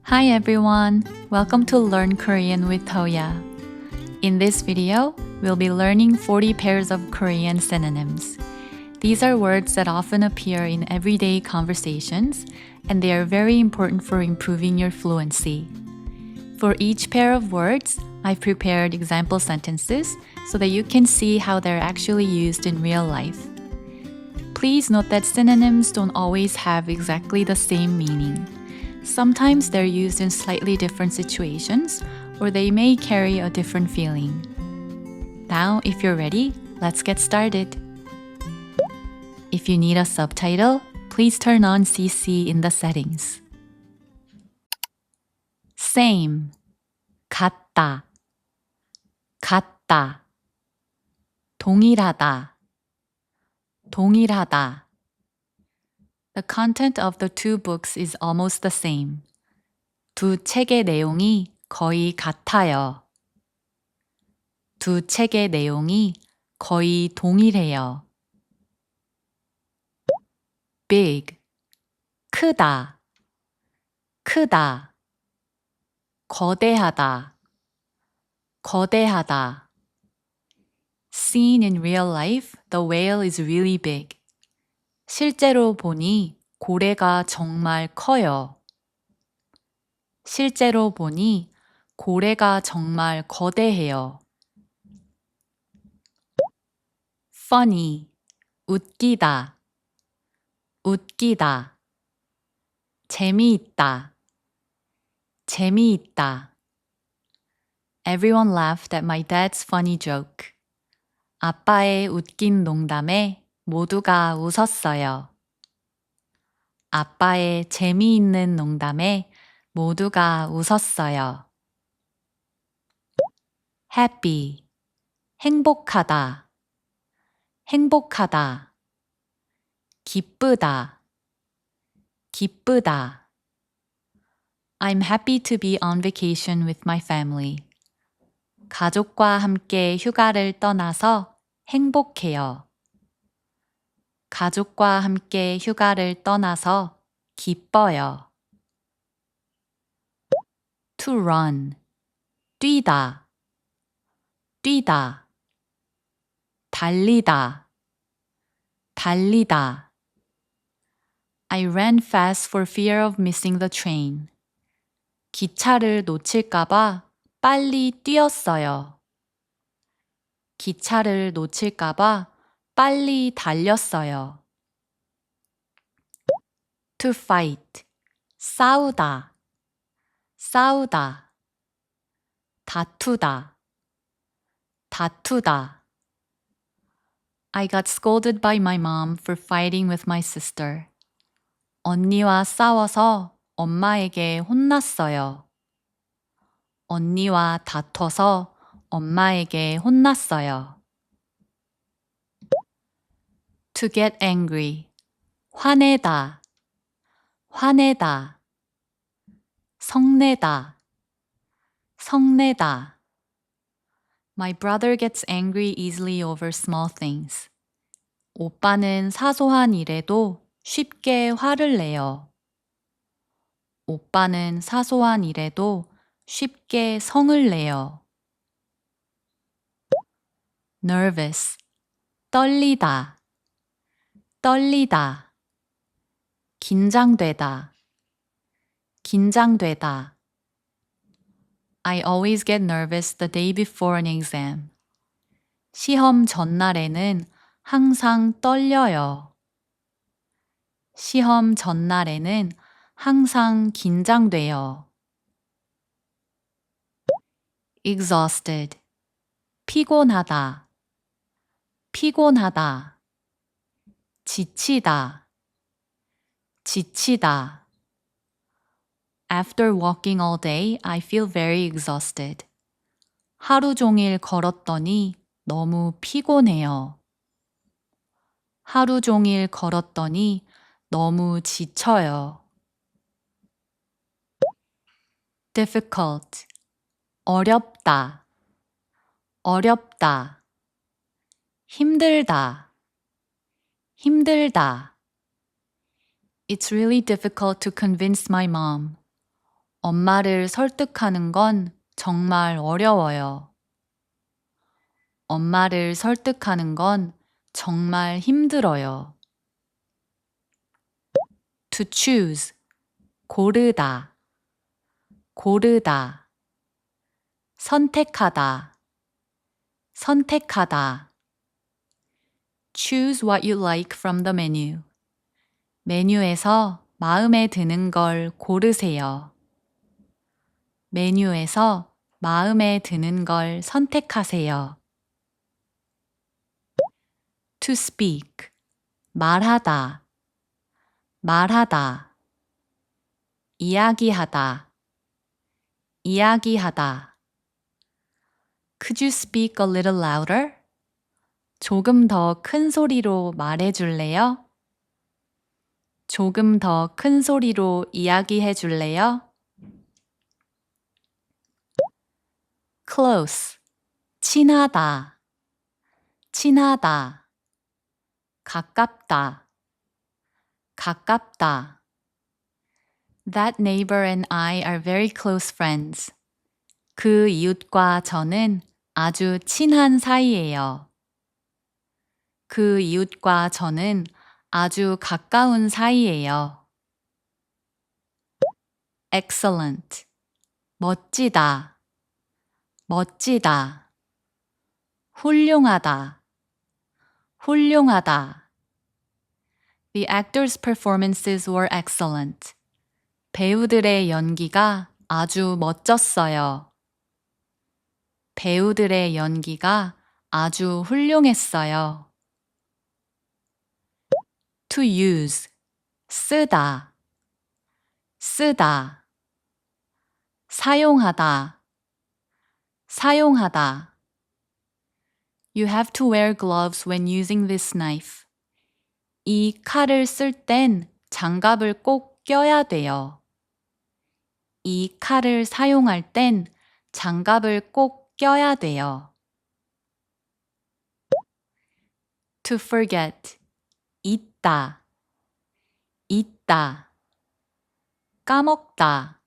Hi everyone! Welcome to Learn Korean with Toya. In this video, we'll be learning 40 pairs of Korean synonyms. These are words that often appear in everyday conversations, and they are very important for improving your fluency. For each pair of words, I've prepared example sentences so that you can see how they're actually used in real life. Please note that synonyms don't always have exactly the same meaning. Sometimes they're used in slightly different situations, or they may carry a different feeling. Now, if you're ready, let's get started. If you need a subtitle, please turn on CC in the settings. Same, 같다, 같다. 동일하다, 동일하다. The content of the two books is almost the same. 두 책의 내용이 거의 같아요. 두 책의 내용이 거의 동일해요. big, 크다, 크다. 거대하다, 거대하다. Seen in real life, the whale is really big. 실제로 보니 고래가 정말 커요. 실제로 보니 고래가 정말 거대해요. funny, 웃기다, 웃기다. 재미있다, 재미있다. Everyone laughed at my dad's funny joke. 아빠의 웃긴 농담에 모두가 웃었어요. 아빠의 재미있는 농담에 모두가 웃었어요. happy, 행복하다, 행복하다. 기쁘다, 기쁘다. I'm happy to be on vacation with my family. 가족과 함께 휴가를 떠나서 행복해요. 가족과 함께 휴가를 떠나서 기뻐요. To run, 뛰다, 뛰다. 달리다, 달리다. I ran fast for fear of missing the train. 기차를 놓칠까봐 빨리 뛰었어요. 기차를 놓칠까봐 빨리 달렸어요. To fight, 싸우다, 싸우다. 다투다, 다투다. I got scolded by my mom for fighting with my sister. 언니와 싸워서 엄마에게 혼났어요. 언니와 다퉈서 엄마에게 혼났어요. To get angry, 화내다, 화내다. 성내다, 성내다. My brother gets angry easily over small things. 오빠는 사소한 일에도 쉽게 화를 내요. 오빠는 사소한 일에도 쉽게 성을 내요. nervous, 떨리다, 떨리다. 긴장되다, 긴장되다. I always get nervous the day before an exam. 시험 전날에는 항상 떨려요. 시험 전날에는 항상 긴장돼요. exhausted, 피곤하다, 피곤하다. 지치다, 지치다. After walking all day, I feel very exhausted. 하루 종일 걸었더니 너무 피곤해요. 하루 종일 걸었더니 너무 지쳐요. difficult, 어렵다, 어렵다. 힘들다, 힘들다. It's really difficult to convince my mom. 엄마를 설득하는 건 정말 어려워요. 엄마를 설득하는 건 정말 힘들어요. To choose, 고르다, 고르다. 선택하다, 선택하다. Choose what you like from the menu. 메뉴에서 마음에 드는 걸 고르세요. 메뉴에서 마음에 드는 걸 선택하세요. To speak, 말하다, 말하다. 이야기하다, 이야기하다. Could you speak a little louder? 조금 더 큰 소리로 말해 줄래요? 조금 더 큰 소리로 이야기해 줄래요? Close, 친하다, 친하다. 가깝다, 가깝다. That neighbor and I are very close friends. 그 이웃과 저는 아주 친한 사이예요. 그 이웃과 저는 아주 가까운 사이예요. Excellent, 멋지다, 멋지다. 훌륭하다, 훌륭하다. The actors' performances were excellent. 배우들의 연기가 아주 멋졌어요. 배우들의 연기가 아주 훌륭했어요. To use, 쓰다, 쓰다. 사용하다, 사용하다. You have to wear gloves when using this knife. 이 칼을 쓸 땐 장갑을 꼭 껴야 돼요. 이 칼을 사용할 땐 장갑을 꼭 껴야 돼요. To forget, 잊다, 잊다. 까먹다,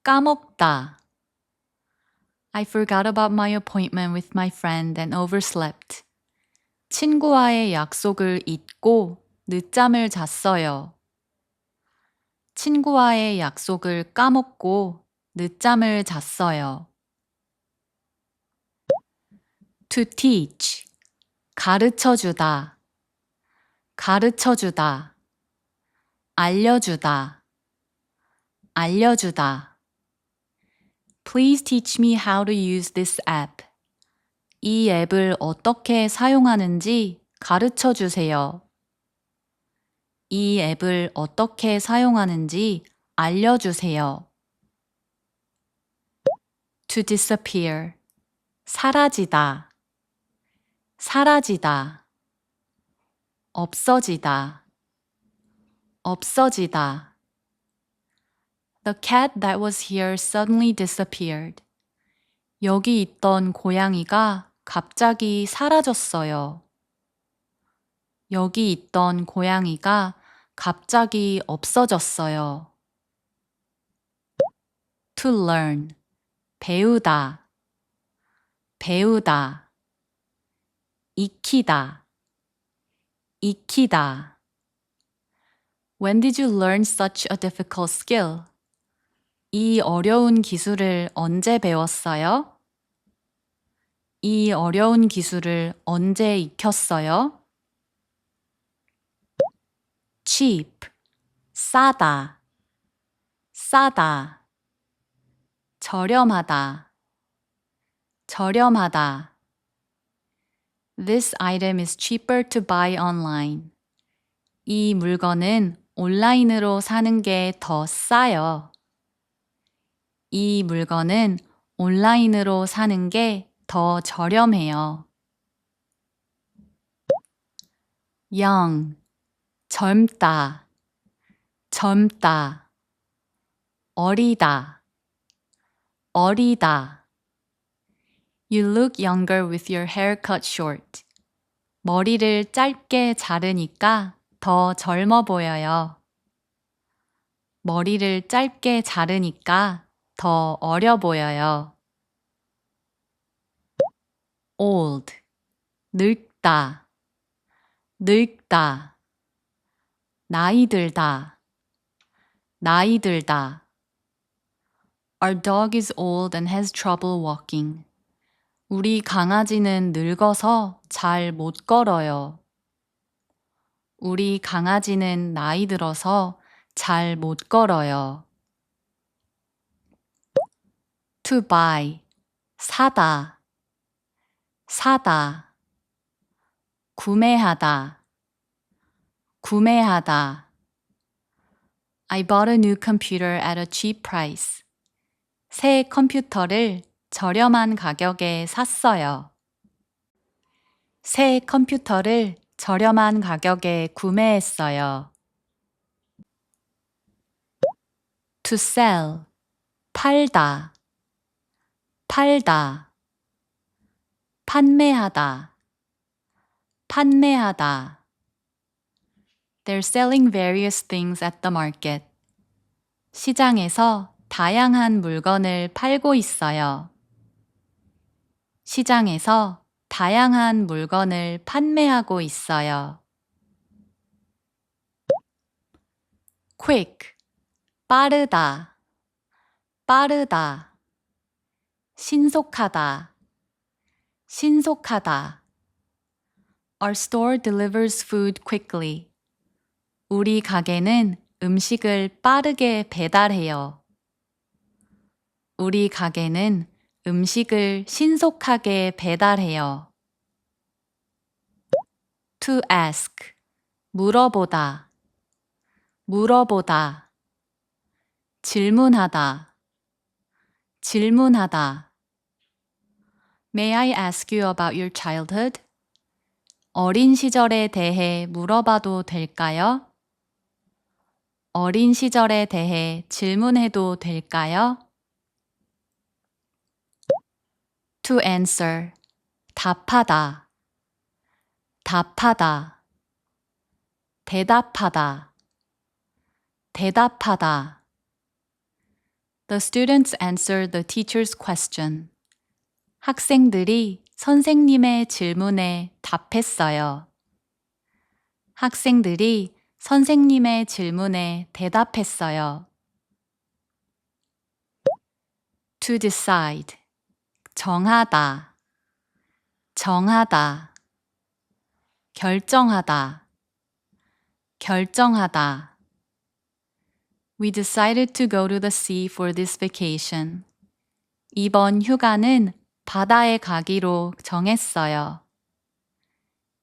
까먹다. I forgot about my appointment with my friend and overslept. 친구와의 약속을 잊고 늦잠을 잤어요. 친구와의 약속을 까먹고 늦잠을 잤어요. To teach, 가르쳐주다, 가르쳐주다. 알려주다, 알려주다. Please teach me how to use this app. 이 앱을 어떻게 사용하는지 가르쳐 주세요. 이 앱을 어떻게 사용하는지 알려주세요. To disappear, 사라지다, 사라지다. 없어지다, 없어지다. The cat that was here suddenly disappeared. 여기 있던 고양이가 갑자기 사라졌어요. 여기 있던 고양이가 갑자기 없어졌어요. To learn, 배우다, 배우다. 익히다, 익히다. When did you learn such a difficult skill? 이 어려운 기술을 언제 배웠어요? 이 어려운 기술을 언제 익혔어요? cheap, 싸다, 싸다. 저렴하다, 저렴하다. This item is cheaper to buy online. 이 물건은 온라인으로 사는 게 더 싸요. 이 물건은 온라인으로 사는 게 더 저렴해요. young, 젊다, 젊다. 어리다, 어리다. You look younger with your hair cut short. 머리를 짧게 자르니까 더 젊어 보여요. 머리를 짧게 자르니까 더 어려 보여요. old, 늙다, 늙다, 나이 들다, 나이 들다. Our dog is old and has trouble walking. 우리 강아지는 늙어서 잘 못 걸어요. 우리 강아지는 나이 들어서 잘 못 걸어요. to buy, 사다, 사다, 구매하다, 구매하다. I bought a new computer at a cheap price. 새 컴퓨터를 저렴한 가격에 샀어요. 새 컴퓨터를 저렴한 가격에 구매했어요. to sell, 팔다, 팔다, 판매하다, 판매하다. They're selling various things at the market. 시장에서 다양한 물건을 팔고 있어요. 시장에서 다양한 물건을 판매하고 있어요. quick, 빠르다, 빠르다, 신속하다, 신속하다. Our store delivers food quickly. 우리 가게는 음식을 빠르게 배달해요. 우리 가게는 음식을 신속하게 배달해요. to ask, 물어보다, 물어보다, 질문하다, 질문하다. May I ask you about your childhood? 어린 시절에 대해 물어봐도 될까요? 어린 시절에 대해 질문해도 될까요? to answer, 답하다, 답하다, 대답하다, 대답하다. The students answered the teacher's question. 학생들이 선생님의 질문에 답했어요. 학생들이 선생님의 질문에 대답했어요. to decide, 정하다, 정하다, 결정하다, 결정하다. We decided to go to the sea for this vacation. 이번 휴가는 바다에 가기로 정했어요.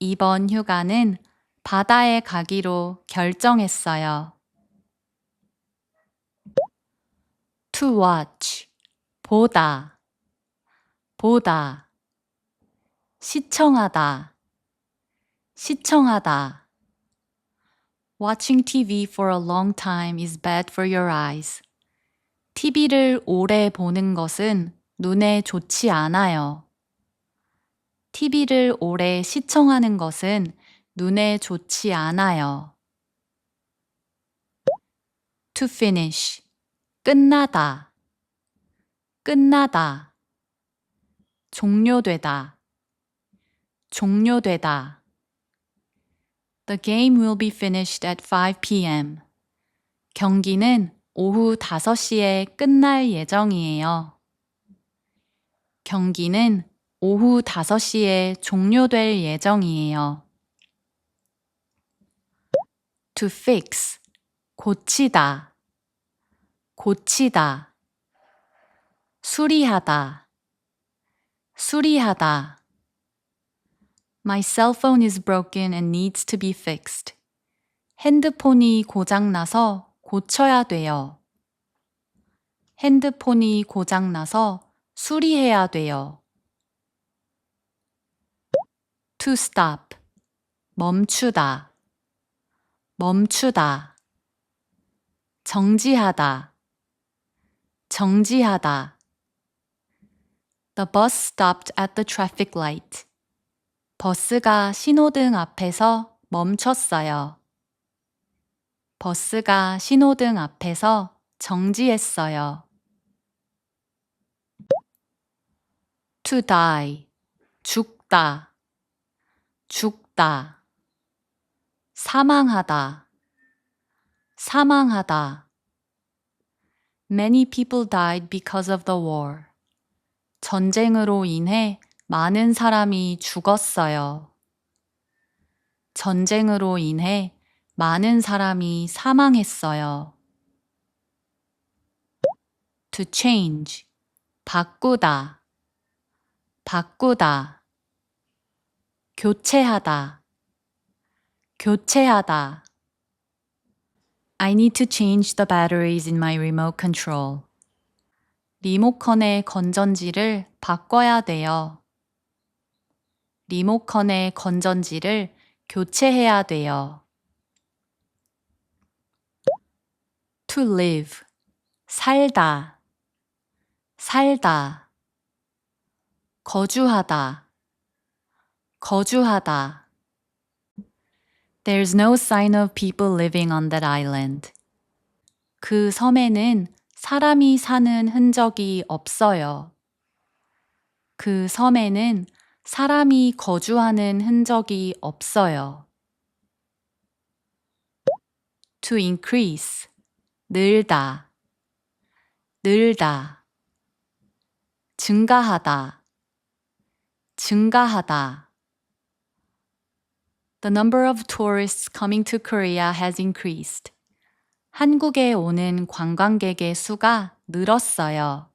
이번 휴가는 바다에 가기로 결정했어요. to watch, 보다, 보다, 시청하다, 시청하다. Watching TV for a long time is bad for your eyes. TV를 오래 보는 것은 눈에 좋지 않아요. TV를 오래 시청하는 것은 눈에 좋지 않아요. to finish, 끝나다, 끝나다, 종료되다, 종료되다. The game will be finished at 5 p.m. 경기는 오후 5시에 끝날 예정이에요. 경기는 오후 5시에 종료될 예정이에요. to fix, 고치다, 고치다, 수리하다, 수리하다. My cell phone is broken and needs to be fixed. 핸드폰이 고장나서 고쳐야 돼요. 핸드폰이 고장나서 수리해야 돼요. to stop, 멈추다, 멈추다, 정지하다, 정지하다. The bus stopped at the traffic light. 버스가 신호등 앞에서 멈췄어요. 버스가 신호등 앞에서 정지했어요. To die, 죽다, 죽다. 사망하다, 사망하다. Many people died because of the war. 전쟁으로 인해 많은 사람이 죽었어요. 전쟁으로 인해 많은 사람이 사망했어요. To change, 바꾸다, 바꾸다. 교체하다, 교체하다. I need to change the batteries in my remote control. 리모컨의 건전지를 바꿔야 돼요. 리모컨의 건전지를 교체해야 돼요. To live, 살다, 살다. 거주하다, 거주하다. There's no sign of people living on that island. 그 섬에는 사람이 사는 흔적이 없어요. 그 섬에는 사람이 거주하는 흔적이 없어요. To increase, 늘다, 늘다. 증가하다, 증가하다. The number of tourists coming to Korea has increased. 한국에 오는 관광객의 수가 늘었어요.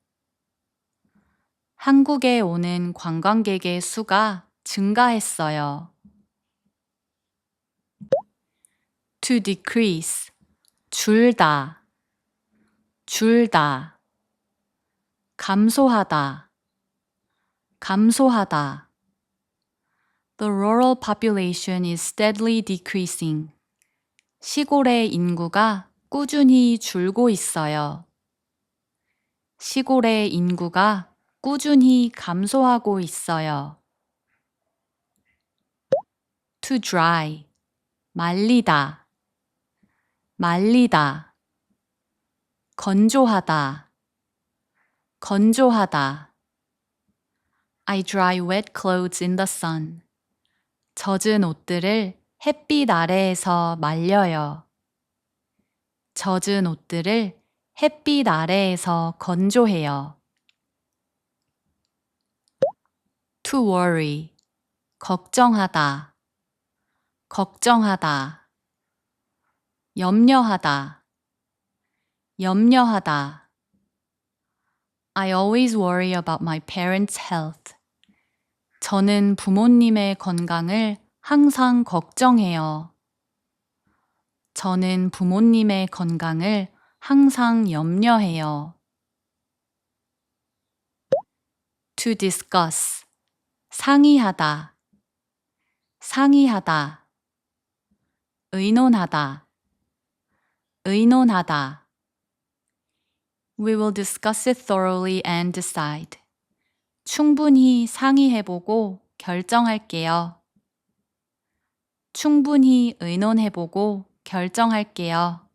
한국에 오는 관광객의 수가 증가했어요. To decrease, 줄다, 줄다. 감소하다, 감소하다. The rural population is steadily decreasing. 시골의 인구가 꾸준히 줄고 있어요. 시골의 인구가 꾸준히 감소하고 있어요. To dry, 말리다, 말리다. 건조하다, 건조하다. I dry wet clothes in the sun. 젖은 옷들을 햇빛 아래에서 말려요. 젖은 옷들을 햇빛 아래에서 건조해요. To worry, 걱정하다, 걱정하다. 염려하다, 염려하다. I always worry about my parents' health. 저는 부모님의 건강을 항상 걱정해요. 저는 부모님의 건강을 항상 염려해요. To discuss, 상의하다, 상의하다. 의논하다, 의논하다. We will discuss it thoroughly and decide. 충분히 상의해보고 결정할게요. 충분히 의논해보고 결정할게요.